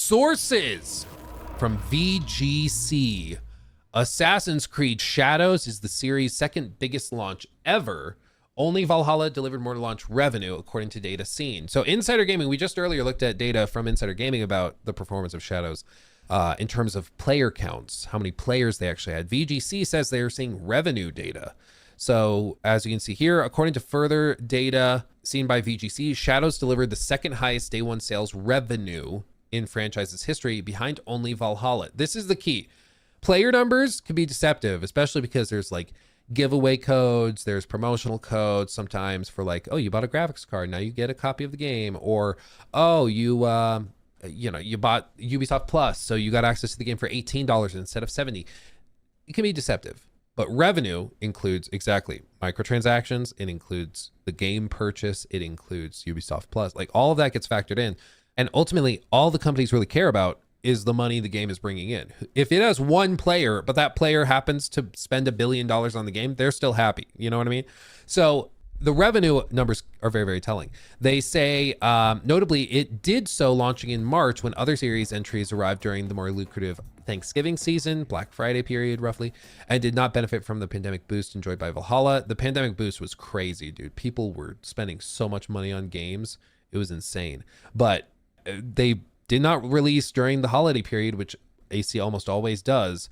Sources from VGC. Assassin's Creed Shadows is the series' second biggest launch ever. Only Valhalla delivered more launch revenue, according to data seen. So Insider Gaming, we just earlier looked at data from Insider Gaming about the performance of Shadows in terms of player counts, how many players they actually had. VGC says they are seeing revenue data. So as you can see here, according to further data seen by VGC, Shadows delivered the second highest day one sales revenue in franchise's history, behind only Valhalla. This is the key. Player numbers can be deceptive, especially because there's like giveaway codes, there's promotional codes sometimes for like, oh, you bought a graphics card, now you get a copy of the game, or oh, you bought Ubisoft Plus, so you got access to the game for $18 instead of $70. It can be deceptive. But revenue includes exactly microtransactions, it includes the game purchase, it includes Ubisoft Plus, like all of that gets factored in. And ultimately, all the companies really care about is the money the game is bringing in. If it has one player, but that player happens to spend $1 billion on the game, they're still happy. You know what I mean? So the revenue numbers are very, very telling. They say, notably, it did so launching in March when other series entries arrived during the more lucrative Thanksgiving season, Black Friday period, roughly, and did not benefit from the pandemic boost enjoyed by Valhalla. The pandemic boost was crazy, dude. People were spending so much money on games. It was insane. But they did not release during the holiday period, which AC almost always does,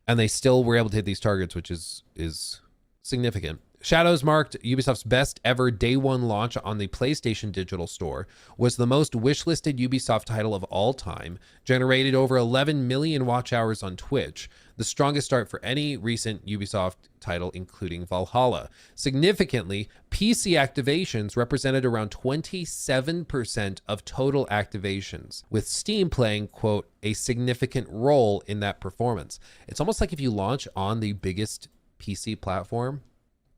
and they still were able to hit these targets, which is significant. Shadows marked Ubisoft's best ever day one launch on the PlayStation Digital Store, was the most wishlisted Ubisoft title of all time, generated over 11 million watch hours on Twitch, the strongest start for any recent Ubisoft title, including Valhalla. Significantly, PC activations represented around 27% of total activations, with Steam playing, quote, a significant role in that performance. It's almost like if you launch on the biggest PC platform,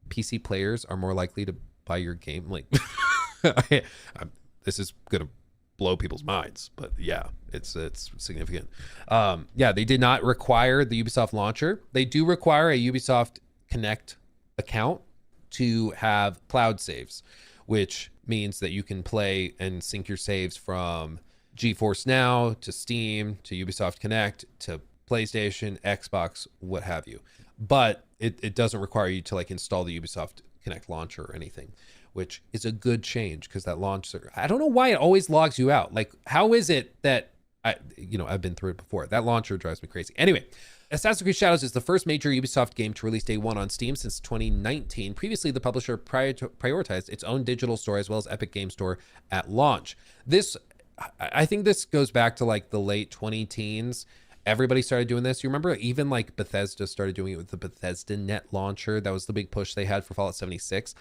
PC players are more likely to buy your game. Like, this is gonna blow people's minds, but yeah, it's significant. Yeah, they did not require the Ubisoft launcher. They do require a Ubisoft Connect account to have cloud saves, which means that you can play and sync your saves from GeForce Now to Steam to Ubisoft Connect to PlayStation, Xbox, what have you. But it doesn't require you to like install the Ubisoft Connect launcher or anything, which is a good change because that launcher, I don't know why it always logs you out. Like, how is it that I've been through it before. That launcher drives me crazy. Anyway, Assassin's Creed Shadows is the first major Ubisoft game to release day one on Steam since 2019. Previously, the publisher prioritized its own digital store as well as Epic Game Store at launch. I think this goes back to like the late 2010s. Everybody started doing this. You remember even like Bethesda started doing it with the Bethesda Net launcher. That was the big push they had for Fallout 76.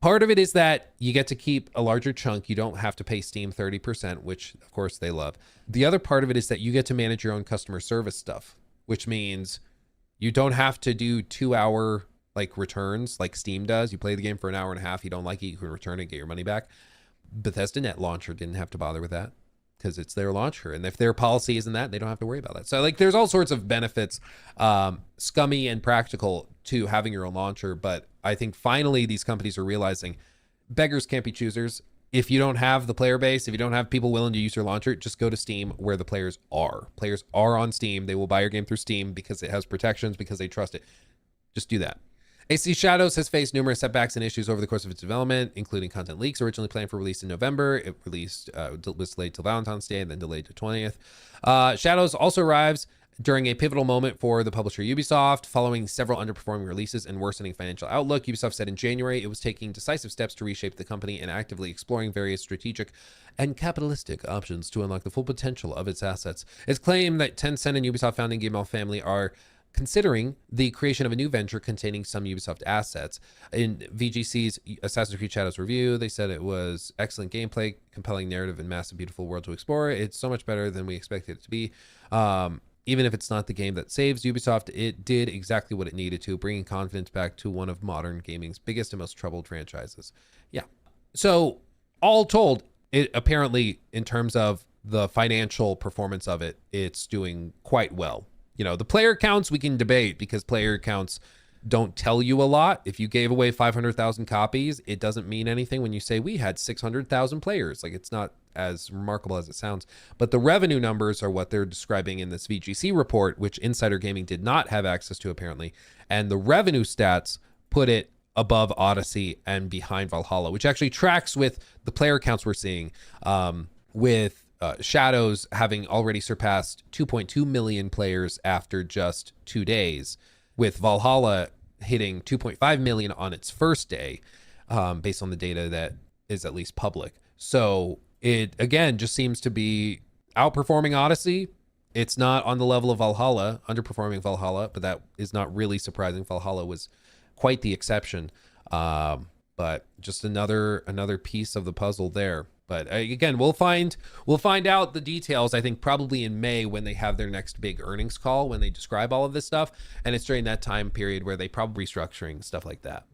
Part of it is that you get to keep a larger chunk. You don't have to pay Steam 30%, which of course they love. The other part of it is that you get to manage your own customer service stuff, which means you don't have to do 2-hour like returns like Steam does. You play the game for an hour and a half. You don't like it, you can return it and get your money back. Bethesda Net launcher didn't have to bother with that, because it's their launcher, and if their policy isn't that, they don't have to worry about that. So like there's all sorts of benefits, scummy and practical, to having your own launcher. But I think finally these companies are realizing beggars can't be choosers. If you don't have the player base, if you don't have people willing to use your launcher, just go to Steam where the players are. Players are on Steam. They will buy your game through Steam because it has protections, because they trust it. Just do that. AC Shadows has faced numerous setbacks and issues over the course of its development, including content leaks. Originally planned for release in November, it was delayed till Valentine's Day and then delayed to 20th. Shadows also arrives during a pivotal moment for the publisher Ubisoft. Following several underperforming releases and worsening financial outlook, Ubisoft said in January it was taking decisive steps to reshape the company and actively exploring various strategic and capitalistic options to unlock the full potential of its assets. It's claimed that Tencent and Ubisoft founding Gamal family are considering the creation of a new venture containing some Ubisoft assets. In VGC's Assassin's Creed Shadows review, they said it was excellent gameplay, compelling narrative, and massive, beautiful world to explore. It's so much better than we expected it to be. Even if it's not the game that saves Ubisoft, it did exactly what it needed to, bringing confidence back to one of modern gaming's biggest and most troubled franchises. Yeah. So all told, it apparently, in terms of the financial performance of it, it's doing quite well. You know, the player counts we can debate, because player counts don't tell you a lot. If you gave away 500,000 copies, it doesn't mean anything when you say we had 600,000 players. Like, it's not as remarkable as it sounds. But the revenue numbers are what they're describing in this VGC report, which Insider Gaming did not have access to apparently. And the revenue stats put it above Odyssey and behind Valhalla, which actually tracks with the player counts we're seeing, with Shadows having already surpassed 2.2 million players after just 2 days, with Valhalla hitting 2.5 million on its first day, based on the data that is at least public. So it, again, just seems to be outperforming Odyssey. It's not on the level of Valhalla, underperforming Valhalla, but that is not really surprising. Valhalla was quite the exception. But just another piece of the puzzle there. But again, we'll find out the details, I think, probably in May when they have their next big earnings call, when they describe all of this stuff. And it's during that time period where they probably restructuring, stuff like that.